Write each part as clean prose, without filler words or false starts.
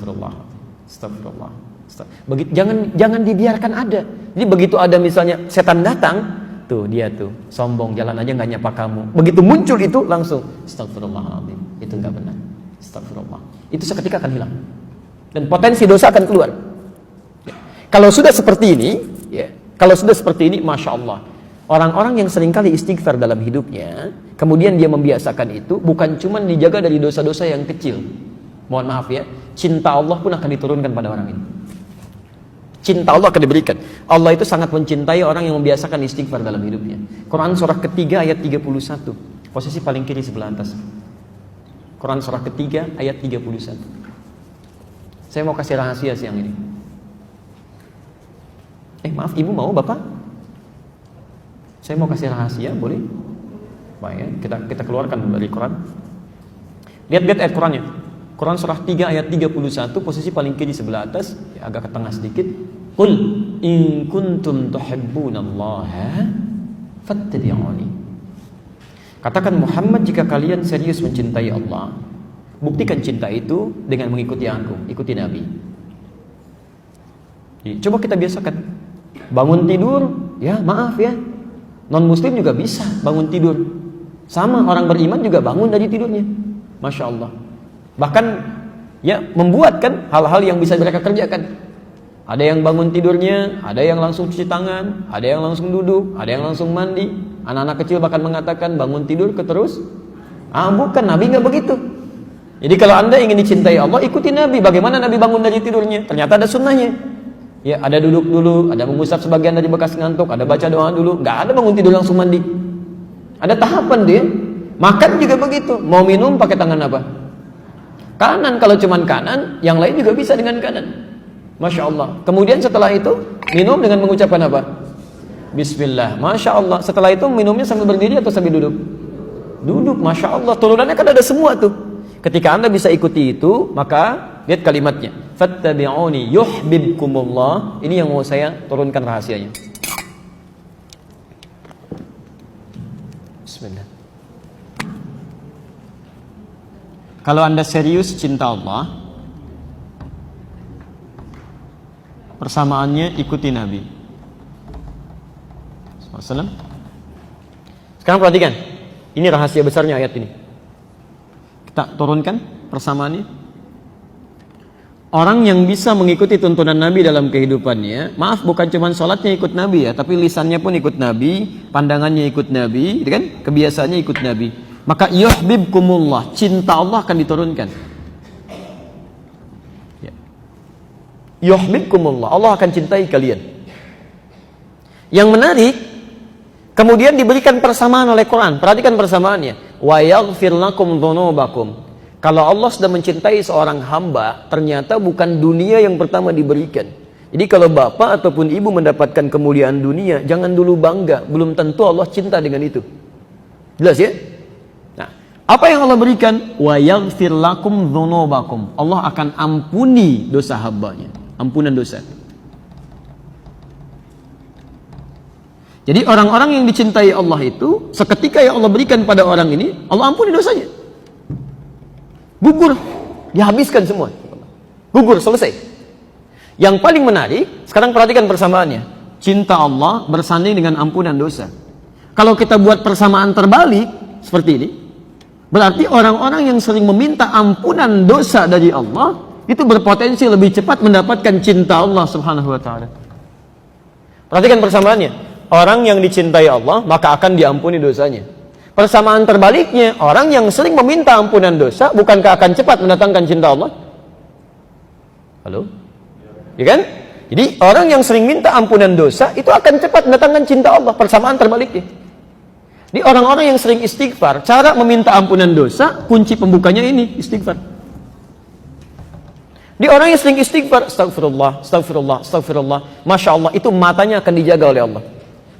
Astagfirullah. Astagfirullah. Begitu, jangan dibiarkan ada. Jadi begitu ada misalnya setan datang, tuh dia tuh sombong, jalan aja nggak nyapa kamu. Begitu muncul itu langsung astagfirullahaladzim. Itu nggak benar. Astagfirullah. Itu seketika akan hilang dan potensi dosa akan keluar. Ya. Kalau sudah seperti ini, ya, kalau sudah seperti ini, masya Allah. Orang-orang yang seringkali istighfar dalam hidupnya, kemudian dia membiasakan itu, bukan cuma dijaga dari dosa-dosa yang kecil. Mohon maaf ya, cinta Allah pun akan diturunkan pada orang ini. Cinta Allah akan diberikan. Allah itu sangat mencintai orang yang membiasakan istighfar dalam hidupnya. Quran surah ketiga ayat 31. Posisi paling kiri sebelah atas. Quran surah ketiga ayat 31. Saya mau kasih rahasia siang ini. Maaf, ibu mau, bapak? Saya mau kasih rahasia, boleh? Baik ya, kita keluarkan dari Quran. Lihat ayat Qurannya. Quran surah 3 ayat 31, posisi paling kiri sebelah atas, ya, agak ke tengah sedikit. Qul in kuntum tuhibbunallaha fattabi'uni. Katakan Muhammad, jika kalian serius mencintai Allah, buktikan cinta itu dengan mengikuti aku, ikuti Nabi. Coba kita biasakan. Bangun tidur, ya maaf ya, non muslim juga bisa bangun tidur. Sama orang beriman juga bangun dari tidurnya. Masya Allah. Bahkan ya membuat kan hal-hal yang bisa mereka kerjakan. Ada yang bangun tidurnya, ada yang langsung cuci tangan, ada yang langsung duduk, ada yang langsung mandi. Anak-anak kecil bahkan mengatakan bangun tidur terus. Bukan, Nabi nggak begitu. Jadi kalau Anda ingin dicintai Allah, ikuti Nabi. Bagaimana Nabi bangun dari tidurnya? Ternyata ada sunnahnya. Ya, ada duduk dulu, ada mengusap sebagian dari bekas ngantuk, ada baca doa dulu. Nggak ada bangun tidur langsung mandi. Ada tahapan dia. Makan juga begitu. Mau minum pakai tangan apa? Kanan. Kalau cuman kanan, yang lain juga bisa dengan kanan. Masya Allah. Kemudian setelah itu minum dengan mengucapkan apa? Bismillah. Masya Allah. Setelah itu minumnya sambil berdiri atau sambil duduk? Duduk. Masya Allah. Turunannya kan ada semua tuh. Ketika Anda bisa ikuti itu, maka lihat kalimatnya. Fattabi'uni yuhibbukumullah. Ini yang mau saya turunkan rahasianya. Bismillah. Kalau Anda serius cinta Allah, persamaannya ikuti Nabi SAW. Sekarang perhatikan, ini rahasia besarnya ayat ini. Kita turunkan persamaannya. Orang yang bisa mengikuti tuntunan Nabi dalam kehidupannya, maaf, bukan cuma sholatnya ikut Nabi ya, tapi lisannya pun ikut Nabi, pandangannya ikut Nabi, gitu kan? Kebiasaannya ikut Nabi. Maka yuhibbukumullah, cinta Allah akan diturunkan. Yuhibbukumullah, Allah akan cintai kalian. Yang menarik, kemudian diberikan persamaan oleh Quran. Perhatikan persamaannya. Wa yaghfir lakum dzunubakum. Kalau Allah sudah mencintai seorang hamba, ternyata bukan dunia yang pertama diberikan. Jadi kalau bapak ataupun ibu mendapatkan kemuliaan dunia, jangan dulu bangga. Belum tentu Allah cinta dengan itu. Jelas ya? Nah, apa yang Allah berikan? Wa yaghfir lakum dzunubakum. Allah akan ampuni dosa hambanya. Ampunan dosa. Jadi orang-orang yang dicintai Allah itu, seketika yang Allah berikan pada orang ini, Allah ampuni dosanya. Gugur, dihabiskan semua. Gugur, selesai. Yang paling menarik, sekarang perhatikan persamaannya. Cinta Allah bersanding dengan ampunan dosa. Kalau kita buat persamaan terbalik seperti ini, berarti orang-orang yang sering meminta ampunan dosa dari Allah itu berpotensi lebih cepat mendapatkan cinta Allah Subhanahu wa taala. Perhatikan persamaannya. Orang yang dicintai Allah maka akan diampuni dosanya. Persamaan terbaliknya, orang yang sering meminta ampunan dosa bukankah akan cepat mendatangkan cinta Allah? Halo? Ya kan? Jadi orang yang sering minta ampunan dosa itu akan cepat mendatangkan cinta Allah. Persamaan terbaliknya. Jadi orang-orang yang sering istighfar, cara meminta ampunan dosa, kunci pembukanya ini istighfar. Di orang yang sering istighfar, astagfirullah, astagfirullah, astagfirullah, masya Allah, itu matanya akan dijaga oleh Allah.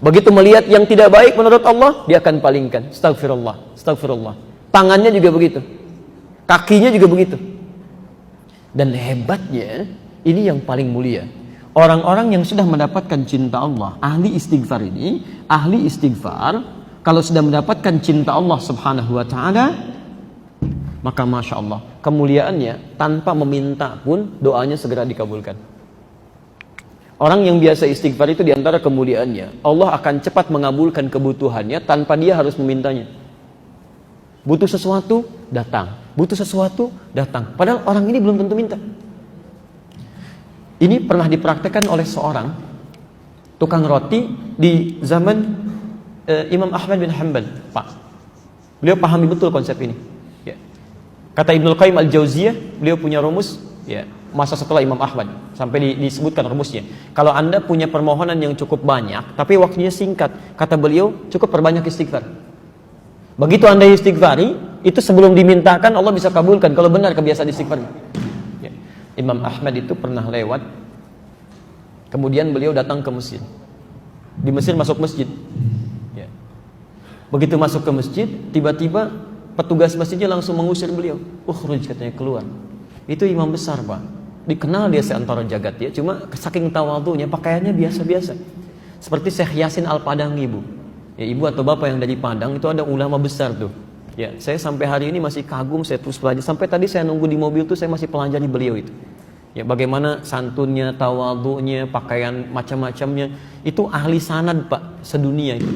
Begitu melihat yang tidak baik menurut Allah, dia akan palingkan. Astagfirullah, astagfirullah. Tangannya juga begitu. Kakinya juga begitu. Dan hebatnya, ini yang paling mulia. Orang-orang yang sudah mendapatkan cinta Allah, ahli istighfar ini, ahli istighfar, kalau sudah mendapatkan cinta Allah Subhanahu wa taala, maka Masya Allah, kemuliaannya tanpa meminta pun doanya segera dikabulkan. Orang yang biasa istighfar itu diantara kemuliaannya, Allah akan cepat mengabulkan kebutuhannya tanpa dia harus memintanya. Butuh sesuatu, datang. Butuh sesuatu, datang. Padahal orang ini belum tentu minta. Ini pernah dipraktekkan oleh seorang tukang roti di zaman Imam Ahmad bin Hanbal, Pak. Beliau pahami betul konsep ini. Ya. Kata Ibnul Qayyim Al-Jauziyah, beliau punya rumus, ya, masa setelah Imam Ahmad sampai disebutkan rumusnya. Kalau Anda punya permohonan yang cukup banyak, tapi waktunya singkat, kata beliau, cukup perbanyak istighfar. Begitu Anda istighfari, itu sebelum dimintakan Allah bisa kabulkan kalau benar kebiasaan istighfar. Ya. Imam Ahmad itu pernah lewat, kemudian beliau datang ke Mesir. Di Mesir masuk masjid. Ya. Begitu masuk ke masjid, tiba-tiba petugas masjidnya langsung mengusir beliau. Ukhruj, katanya, keluar. Itu imam besar, Pak. Dikenal dia seantara jagat ya, cuma saking tawadhunya pakaiannya biasa-biasa. Seperti Syekh Yasin Al-Padangi, Bu. Ya, ibu atau bapak yang dari Padang itu ada ulama besar tuh. Ya, saya sampai hari ini masih kagum, saya terus pelajari. Sampai tadi saya nunggu di mobil tuh saya masih pelajari beliau itu. Ya, bagaimana santunnya, tawadhunya, pakaian macam-macamnya. Itu ahli sanad, Pak, sedunia itu.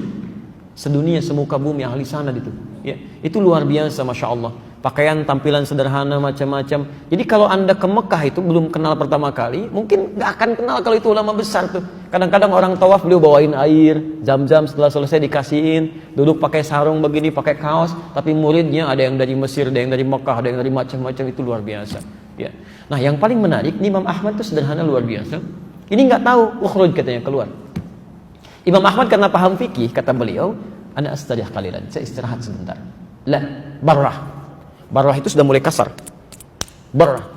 Sedunia, semuka bumi ahli sanad itu. Ya, itu luar biasa, Masya Allah. Pakaian, tampilan sederhana, macam-macam. Jadi kalau Anda ke Mekah itu belum kenal pertama kali, mungkin gak akan kenal kalau itu ulama besar tuh. Kadang-kadang orang tawaf beliau bawain air, zam-zam, setelah selesai dikasihin, duduk pakai sarung begini, pakai kaos, tapi muridnya ada yang dari Mesir, ada yang dari Mekah, ada yang dari macam-macam, itu luar biasa. Ya. Nah, yang paling menarik, Imam Ahmad itu sederhana luar biasa. Ini nggak tahu, ukhruj, katanya, keluar. Imam Ahmad karena paham fikih, kata beliau, ana astarih qalilan, saya istirahat sebentar. La, barrah. Barrah itu sudah mulai kasar. Barrah.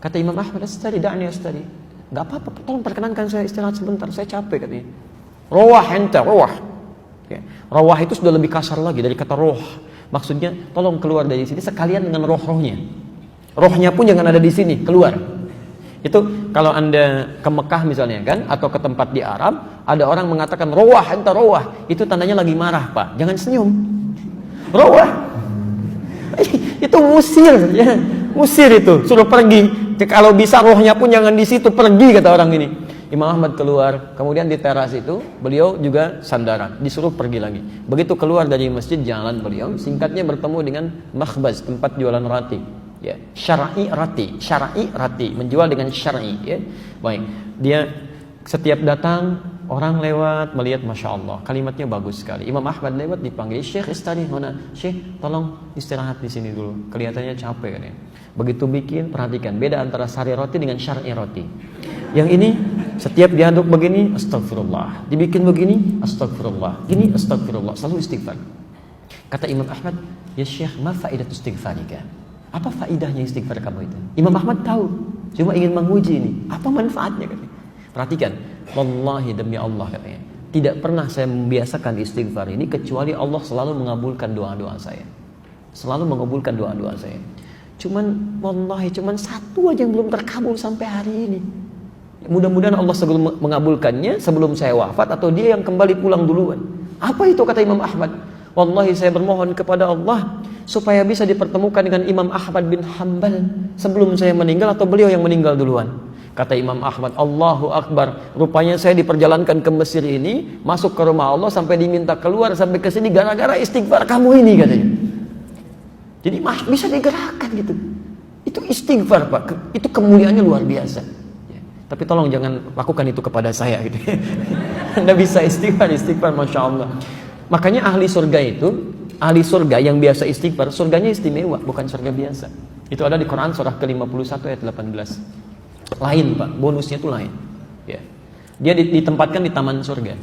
Kata Imam Ahmad, astari, da'ni astari. Gak apa-apa, tolong perkenankan saya istirahat sebentar, saya capek, katanya. Rawah enta, rawah. Ya. Rawah itu sudah lebih kasar lagi dari kata roh. Maksudnya, tolong keluar dari sini sekalian dengan roh-rohnya. Rohnya pun jangan ada di sini, keluar. Itu kalau Anda ke Mekah misalnya kan, atau ke tempat di Arab, ada orang mengatakan rawah enta, rawah. Itu tandanya lagi marah, Pak. Jangan senyum. Rawah. Itu musir, ya, musir itu, suruh pergi. Kalau bisa rohnya pun jangan di situ, pergi, kata orang ini. Imam Ahmad keluar, kemudian di teras itu beliau juga sandaran, disuruh pergi lagi. Begitu keluar dari masjid, jalan beliau, singkatnya bertemu dengan makhbaz, tempat jualan roti. Ya, syar'i rati, menjual dengan syar'i. Ya, baik. Dia setiap datang orang lewat melihat, Masya Allah, kalimatnya bagus sekali. Imam Ahmad lewat dipanggil, Syekh istari mana? Syekh, tolong istirahat di sini dulu. Kelihatannya capek kan ya. Begitu bikin, perhatikan beda antara sari roti dengan syar'i roti. Yang ini setiap diaduk begini, astagfirullah. Dibikin begini, astagfirullah. Gini, astagfirullah. Selalu istighfar. Kata Imam Ahmad, ya Syekh, ma faidatu istighfarika? Apa faidahnya istighfar kamu itu? Imam Ahmad tahu, cuma ingin menguji ini. Apa manfaatnya? Katanya. Perhatikan, wallahi demi Allah, katanya, tidak pernah saya membiasakan istighfar ini kecuali Allah selalu mengabulkan doa-doa saya. Selalu mengabulkan doa-doa saya. Cuman wallahi satu aja yang belum terkabul sampai hari ini. Mudah-mudahan Allah sebelum mengabulkannya sebelum saya wafat atau dia yang kembali pulang duluan. Apa itu, kata Imam Ahmad? Wallahi saya bermohon kepada Allah supaya bisa dipertemukan dengan Imam Ahmad bin Hanbal sebelum saya meninggal atau beliau yang meninggal duluan. Kata Imam Ahmad, Allahu Akbar, rupanya saya diperjalankan ke Mesir ini, masuk ke rumah Allah sampai diminta keluar sampai ke sini gara-gara istighfar kamu ini, katanya. Jadi bisa digerakkan gitu. Itu istighfar, Pak. Itu kemuliaannya luar biasa. Ya. Tapi tolong jangan lakukan itu kepada saya gitu. Anda bisa istighfar, Masya Allah. Makanya ahli surga yang biasa istighfar, surganya istimewa, bukan surga biasa. Itu ada di Quran surah ke-51 ayat 18. Lain, Pak, bonusnya itu lain. Ya. Dia ditempatkan di taman surga.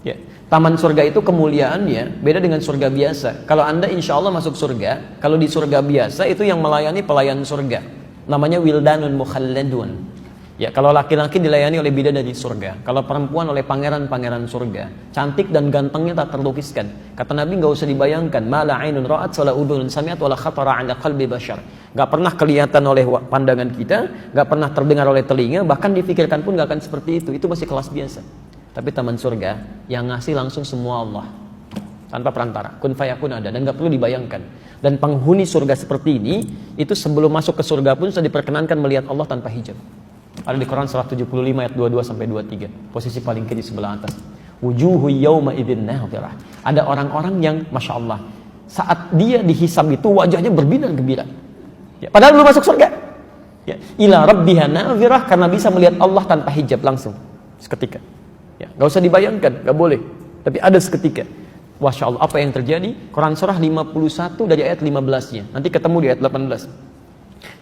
Ya. Taman surga itu kemuliaannya beda dengan surga biasa. Kalau Anda insya Allah masuk surga, kalau di surga biasa itu yang melayani pelayan surga, namanya wildanun mukhalladun. Ya, kalau laki-laki dilayani oleh bidadari surga, kalau perempuan oleh pangeran-pangeran surga, cantik dan gantengnya tak terlukiskan. Kata Nabi, nggak usah dibayangkan, mala ainun ra'at wala udhunun sami'at wala khatara 'ala qalbi bashar. Nggak pernah kelihatan oleh pandangan kita, nggak pernah terdengar oleh telinga, bahkan difikirkan pun nggak akan seperti itu. Itu masih kelas biasa. Tapi taman surga yang ngasih langsung semua Allah. tanpa perantara. Kun fayakun ada dan nggak perlu dibayangkan. Dan penghuni surga seperti ini itu sebelum masuk ke surga pun sudah diperkenankan melihat Allah tanpa hijab. Ada di Quran surah 75 ayat 22 sampai 23. Posisi paling kiri sebelah atas. Wujuhu yawma idzin nadhirah. Ada orang-orang yang Masya Allah, saat dia dihisab itu wajahnya berbinar gembira. Ya, padahal belum masuk surga. Ya, ila rabbiha nadhirah, karena bisa melihat Allah tanpa hijab langsung seketika. Ya, nggak usah dibayangkan, nggak boleh. Tapi ada seketika. Masya Allah, apa yang terjadi? Quran surah 51 dari ayat 15-nya. Nanti ketemu di ayat 18.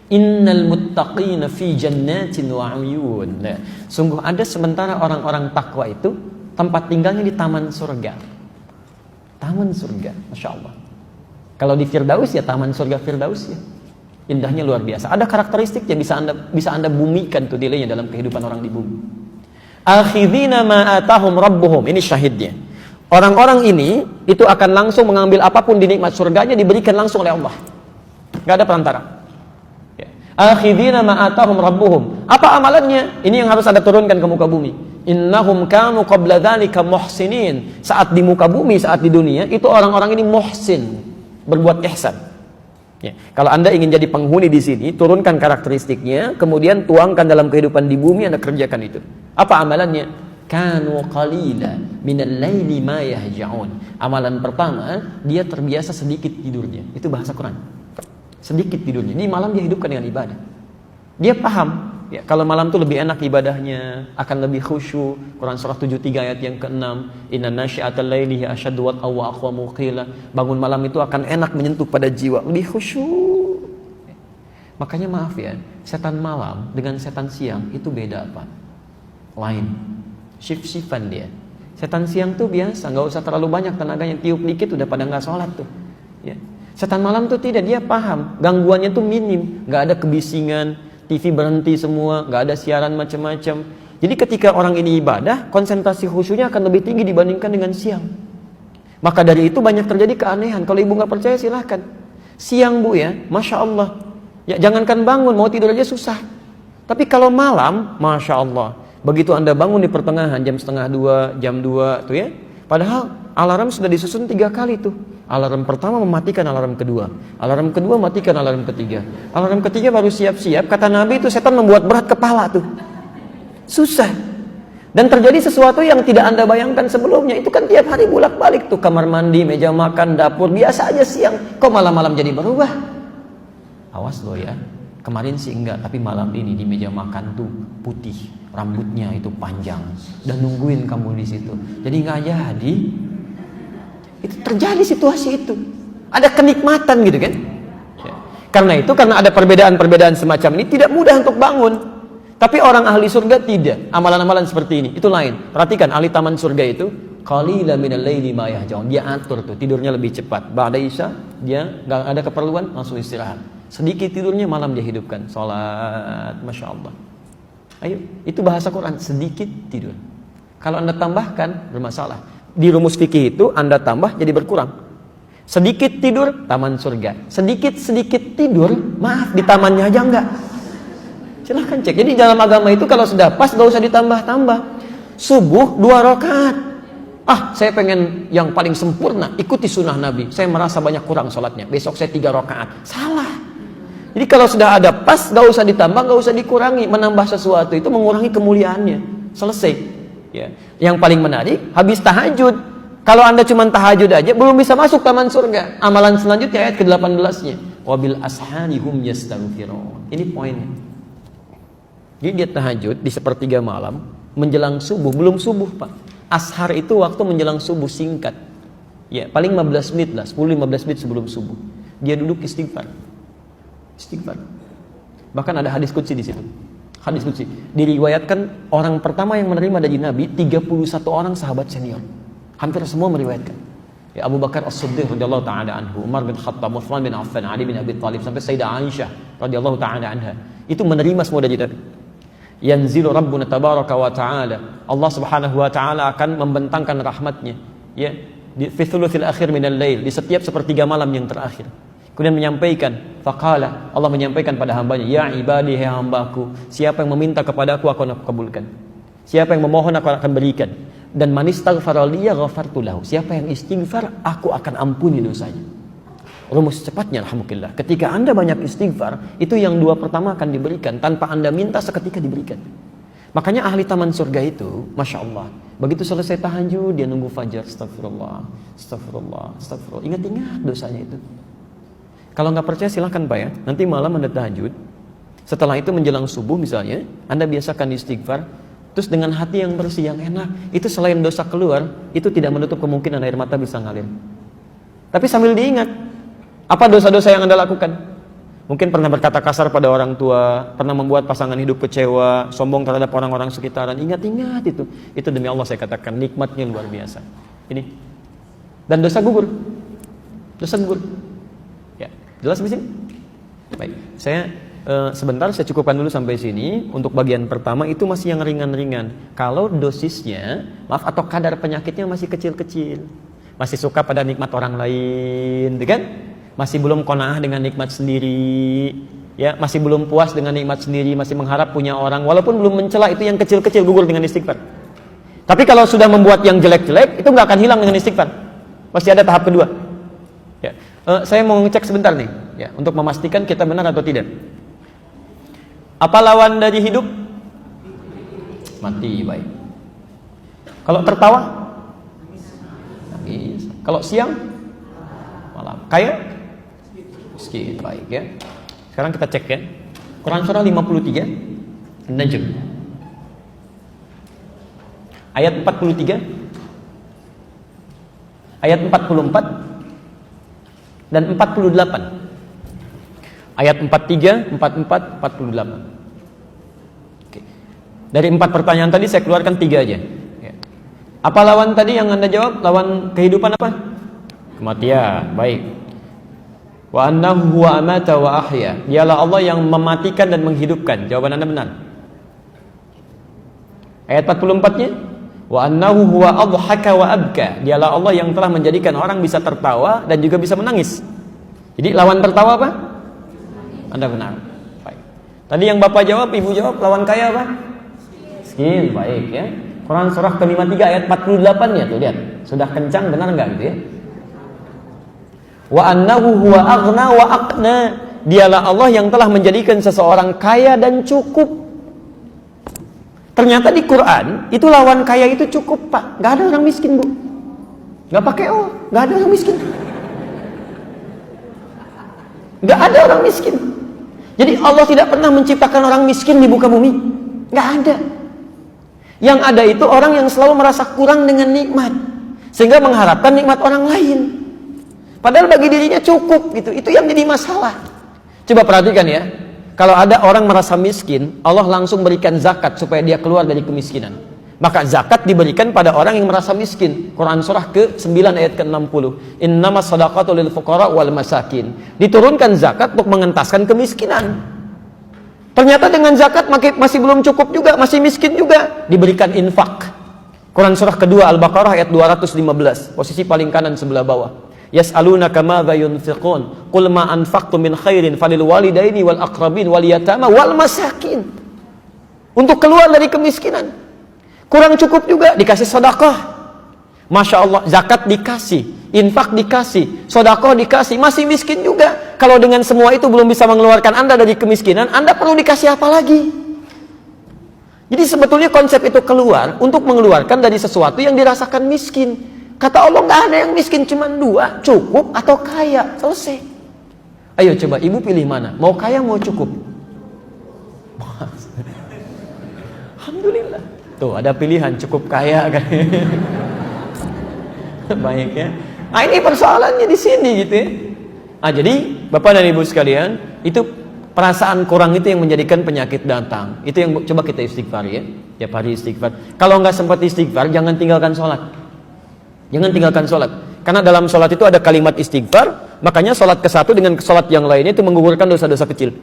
Innal muttaqina fi jannatin wa 'uyun. Nah, sungguh ada sementara orang-orang takwa itu tempat tinggalnya di taman surga. Taman surga, Masya Allah. Kalau di Firdaus ya taman surga Firdaus ya. Indahnya luar biasa. Ada karakteristik yang bisa anda bumikan tuh nilainya dalam kehidupan orang di bumi. Akhidina ma atahum rabbuhum. Ini syahidnya. Orang-orang ini itu akan langsung mengambil apapun di nikmat surganya, diberikan langsung oleh Allah. Gak ada perantara. Ya. Akhidina ma atahum rabbuhum. Apa amalannya? Ini yang harus anda turunkan ke muka bumi. Innahum kanu qabla dzalika muhsinin. Saat di muka bumi, saat di dunia, itu orang-orang ini muhsin, berbuat ihsan. Ya. Kalau anda ingin jadi penghuni di sini, turunkan karakteristiknya, kemudian tuangkan dalam kehidupan di bumi, anda kerjakan itu. Apa amalannya? Kanu qalila minal laili ma yahja'un. Amalan pertama, dia terbiasa sedikit tidurnya. Itu bahasa Quran. Sedikit tidurnya. Ini malam dia hidupkan dengan ibadah. Dia paham, ya, kalau malam itu lebih enak ibadahnya, akan lebih khusyuk. Quran surah 73 ayat yang ke-6, inna nasyi'atal laili asyaddu wat'a wa aqwamu qila. Bangun malam itu akan enak menyentuh pada jiwa, lebih khusyuk. Makanya maaf ya, setan malam dengan setan siang itu beda apa? Lain. Shift-shiftan dia. Setan siang tuh biasa, nggak usah terlalu banyak tenaganya, tiup dikit udah pada nggak sholat tuh. Ya. Setan malam tuh tidak, dia paham, gangguannya tuh minim, nggak ada kebisingan, TV berhenti semua, nggak ada siaran macam-macam. Jadi ketika orang ini ibadah, konsentrasi khusyuknya akan lebih tinggi dibandingkan dengan siang. Maka dari itu banyak terjadi keanehan. Kalau ibu nggak percaya silahkan. Siang bu ya, Masya Allah. Ya jangankan bangun, mau tidur aja susah. Tapi kalau malam, Masya Allah. Begitu anda bangun di pertengahan, jam 1:30, jam 2 tuh ya. Padahal alarm sudah disusun 3 kali tuh. Alarm pertama mematikan alarm kedua. Alarm kedua matikan alarm ketiga. Alarm ketiga baru siap-siap. Kata Nabi itu setan membuat berat kepala tuh. Susah. Dan terjadi sesuatu yang tidak anda bayangkan sebelumnya. Itu kan tiap hari bolak-balik tuh. Kamar mandi, meja makan, dapur. Biasa aja siang. Kok malam-malam jadi berubah? Awas loh ya. Kemarin sih enggak, tapi malam ini di meja makan tuh putih, rambutnya itu panjang, dan nungguin kamu di situ. Jadi nggak jadi. Itu terjadi situasi itu. Ada kenikmatan gitu kan? Ya. Karena ada perbedaan-perbedaan semacam ini tidak mudah untuk bangun. Tapi orang ahli surga tidak. Amalan-amalan seperti ini itu lain. Perhatikan ahli taman surga itu qalilan minal laili ma yahjaun. Dia atur tuh tidurnya lebih cepat. Ba'da isya dia nggak ada keperluan langsung istirahat. Sedikit tidurnya malam dia hidupkan. Salat, Masya Allah. Ayo, itu bahasa Quran, sedikit tidur. Kalau anda tambahkan, bermasalah. Di rumus fikih itu, anda tambah jadi berkurang. Sedikit tidur, taman surga. Sedikit-sedikit tidur, maaf, di tamannya aja enggak. Silahkan cek. Jadi dalam agama itu kalau sudah pas, gak usah ditambah-tambah. Subuh 2 rakaat. Saya pengen yang paling sempurna, ikuti sunnah Nabi. Saya merasa banyak kurang sholatnya. Besok saya 3 rakaat. Salah. Jadi kalau sudah ada pas, gak usah ditambah, gak usah dikurangi. Menambah sesuatu itu mengurangi kemuliaannya. Selesai. Ya. Yang paling menarik, habis tahajud. Kalau anda cuma tahajud aja, belum bisa masuk taman surga. Amalan selanjutnya ayat ke-18-nya. Wabil ashari hum yastaghfirun. Ini poinnya. Jadi dia tahajud di sepertiga malam, menjelang subuh. Belum subuh pak. Ashar itu waktu menjelang subuh singkat. Ya, paling 15 menit lah, 10-15 menit sebelum subuh. Dia duduk istighfar. Istighfar. Bahkan ada hadis qudsi di situ. Hadis qudsi. Diriwayatkan orang pertama yang menerima dari Nabi 31 orang sahabat senior. Hampir semua meriwayatkan. Ya, Abu Bakar As-Siddiq radhiyallahu taala anhu, Umar bin Khattab, Utsman bin Affan, Ali bin Abi Thalib sampai Sayyidah Aisyah radhiyallahu taala anha. Itu menerima semua dari Nabi. Yanzilu Rabbuna tabaraka wa ta'ala. Allah subhanahu wa ta'ala akan membentangkan rahmatnya. Ya, fi thuluthil akhir minal lail, di setiap sepertiga malam yang terakhir. Kemudian menyampaikan, faqala, Allah menyampaikan pada hambanya, ya ibadi, hai hambaku, siapa yang meminta kepadaku akan aku kabulkan. Siapa yang memohon, aku akan berikan. Dan man istaghfara liya ghafartu lahu. Siapa yang istighfar, aku akan ampuni dosanya. Rumus cepatnya, alhamdulillah. Ketika Anda banyak istighfar, itu yang dua pertama akan diberikan. Tanpa Anda minta, seketika diberikan. Makanya ahli taman surga itu, Masya Allah, begitu selesai tahajud, dia nunggu fajar. Astagfirullah, astagfirullah, astagfirullah. Ingat-ingat dosanya itu. Kalau nggak percaya silahkan Pak ya. Nanti malam Anda tahajud. Setelah itu menjelang subuh misalnya, Anda biasakan istighfar. Terus dengan hati yang bersih, yang enak. Itu selain dosa keluar, itu tidak menutup kemungkinan air mata bisa ngalir. Tapi sambil diingat, apa dosa-dosa yang Anda lakukan? Mungkin pernah berkata kasar pada orang tua, pernah membuat pasangan hidup kecewa, sombong terhadap orang-orang sekitaran. Ingat-ingat itu. Itu demi Allah saya katakan, nikmatnya luar biasa. Ini. Dan dosa gugur. Dosa gugur. Ya, jelas di sini? Baik, saya sebentar saya cukupkan dulu sampai sini. Untuk bagian pertama itu masih yang ringan-ringan. Kalau dosisnya, maaf, atau kadar penyakitnya masih kecil-kecil, masih suka pada nikmat orang lain, kan? Masih belum qanaah dengan nikmat sendiri, ya, masih belum puas dengan nikmat sendiri, masih mengharap punya orang, walaupun belum mencela, itu yang kecil-kecil gugur dengan istighfar. Tapi kalau sudah membuat yang jelek-jelek, itu nggak akan hilang dengan istighfar. Pasti ada tahap kedua. Ya. Saya mau ngecek sebentar nih, ya, untuk memastikan kita benar atau tidak. Apa lawan dari hidup? Mati. Baik. Kalau tertawa? Nangis. Kalau siang? Malam. Kaya? Miskin. Baik ya. Sekarang kita cek ya. Quran surah 53 An-Najm ayat 43, ayat 44 dan 48. Ayat 43, 44, 48. Oke. Dari 4 pertanyaan tadi saya keluarkan 3 aja. Ya. Apa lawan tadi yang Anda jawab? Lawan kehidupan apa? Kematian. Baik. Wa annahu huwa amata wa ahya. Dialah Allah yang mematikan dan menghidupkan. Jawaban Anda benar. Ayat 44-nya, wa annahu huwa adhaka wa abka. Dialah Allah yang telah menjadikan orang bisa tertawa dan juga bisa menangis. Jadi lawan tertawa apa? Anda benar. Baik. Tadi yang Bapak jawab, Ibu jawab, lawan kaya apa? Miskin. Baik ya. Quran surah ke-53 ayat 48-nya tuh, lihat. Sudah kencang, benar enggak gitu ya? Wa annahu huwa aghna wa aqna. Dialah Allah yang telah menjadikan seseorang kaya dan cukup. Ternyata di Quran itu lawan kaya itu cukup, Pak. Gak ada orang miskin, Bu. Gak pakai O, gak ada orang miskin. Gak ada orang miskin. Jadi Allah tidak pernah menciptakan orang miskin di muka bumi. Gak ada. Yang ada itu orang yang selalu merasa kurang dengan nikmat, sehingga mengharapkan nikmat orang lain. Padahal bagi dirinya cukup gitu. Itu yang jadi masalah. Coba perhatikan ya. Kalau ada orang merasa miskin, Allah langsung berikan zakat supaya dia keluar dari kemiskinan. Maka zakat diberikan pada orang yang merasa miskin. Quran surah ke-9 ayat ke-60. Innamas shadaqatu lil fuqara wal masakin. Diturunkan zakat untuk mengentaskan kemiskinan. Ternyata dengan zakat masih belum cukup juga, masih miskin juga. Diberikan infak. Quran surah kedua Al-Baqarah ayat 215. Posisi paling kanan sebelah bawah. Yas'alunaka madza yunfiqun qul ma anfaqtum min khairin falil walidaini wal aqrabin wal yatama wal masakin. Untuk keluar dari kemiskinan. Kurang cukup juga dikasih sedekah. Masya Allah, zakat dikasih, infak dikasih, sedekah dikasih, masih miskin juga. Kalau dengan semua itu belum bisa mengeluarkan Anda dari kemiskinan, Anda perlu dikasih apa lagi? Jadi sebetulnya konsep itu keluar untuk mengeluarkan dari sesuatu yang dirasakan miskin. Kata Allah, nggak ada yang miskin, cuma 2, cukup atau kaya. Selesai. Ayo coba ibu pilih mana? Mau kaya mau cukup? Alhamdulillah. Tuh ada pilihan, cukup kaya kan. Baik ya. Nah ini persoalannya di sini gitu ya. Nah jadi Bapak dan Ibu sekalian, itu perasaan kurang itu yang menjadikan penyakit datang. Itu yang coba kita istighfar ya. Tiap hari istighfar. Kalau nggak sempat istighfar, jangan tinggalkan sholat. Jangan tinggalkan sholat. Karena dalam sholat itu ada kalimat istighfar. Makanya sholat ke satu dengan sholat yang lainnya itu menggugurkan dosa-dosa kecil.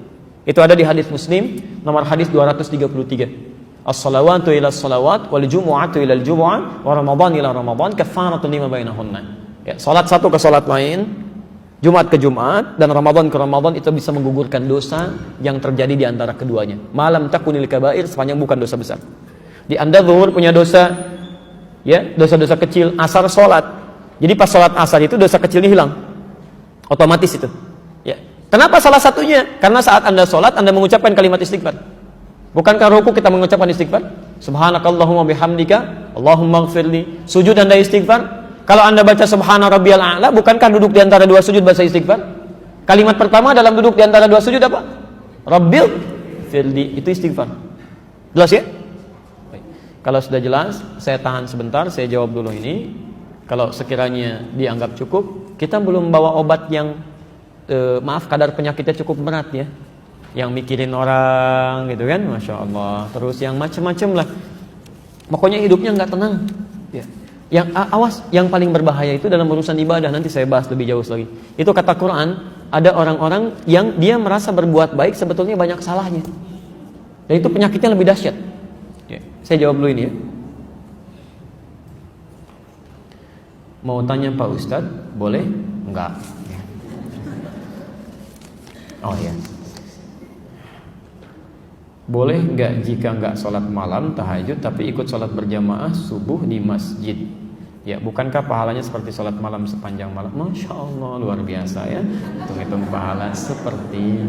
Itu ada di hadis Muslim nomor hadis 233. As-salawatu ila as-salawat wal jumu'atu ila al-jumu'ah wa ramadan ila ramadan kafaratun lima bainahunna. Ya, sholat satu ke sholat lain, Jumat ke Jumat dan Ramadan ke Ramadan itu bisa menggugurkan dosa yang terjadi di antara keduanya. Malam takunil kabair, sepanjang bukan dosa besar. Di Anda zuhur punya dosa, ya, dosa-dosa kecil, asar sholat. Jadi pas sholat asar itu dosa kecilnya hilang, otomatis itu. Ya. Kenapa salah satunya? Karena saat Anda sholat, Anda mengucapkan kalimat istighfar. Bukankah ruku kita mengucapkan istighfar? Subhanakallahumma bihamdika, Allahumma gfirli. Sujud Anda istighfar. Kalau Anda baca subhana rabbiyal a'la, bukankah duduk di antara dua sujud baca istighfar? Kalimat pertama dalam duduk di antara dua sujud apa? Rabbil firli, itu istighfar. Jelas ya? Baik. Kalau sudah jelas, saya tahan sebentar, saya jawab dulu ini. Kalau sekiranya dianggap cukup, kita belum bawa obat yang maaf, kadar penyakitnya cukup berat ya. Yang mikirin orang gitu kan, Masya Allah. Terus yang macam-macam lah. Pokoknya hidupnya nggak tenang ya. Yang awas, yang paling berbahaya itu dalam urusan ibadah, nanti saya bahas lebih jauh lagi. Itu kata Quran, ada orang-orang yang dia merasa berbuat baik sebetulnya banyak salahnya. Dan itu penyakitnya lebih dahsyat. Ya, saya jawab dulu ini ya. Mau tanya Pak Ustadz, boleh? Enggak. Ya. Oh ya. Boleh enggak jika enggak sholat malam tahajud tapi ikut sholat berjamaah subuh di masjid? Ya, bukankah pahalanya seperti sholat malam sepanjang malam? Masya Allah, luar biasa ya. Hitung-hitung pahala seperti,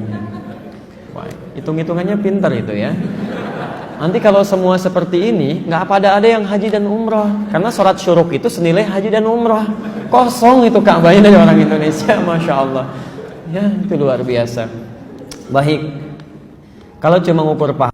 wah, hitung-hitungannya pintar itu ya. Nanti kalau semua seperti ini, nggak ada yang haji dan umroh. Karena sholat syuruk itu senilai haji dan umroh. Kosong itu Ka'bahnya dari orang Indonesia, Masya Allah. Ya, itu luar biasa. Baik, kalau cuma ngukur pahala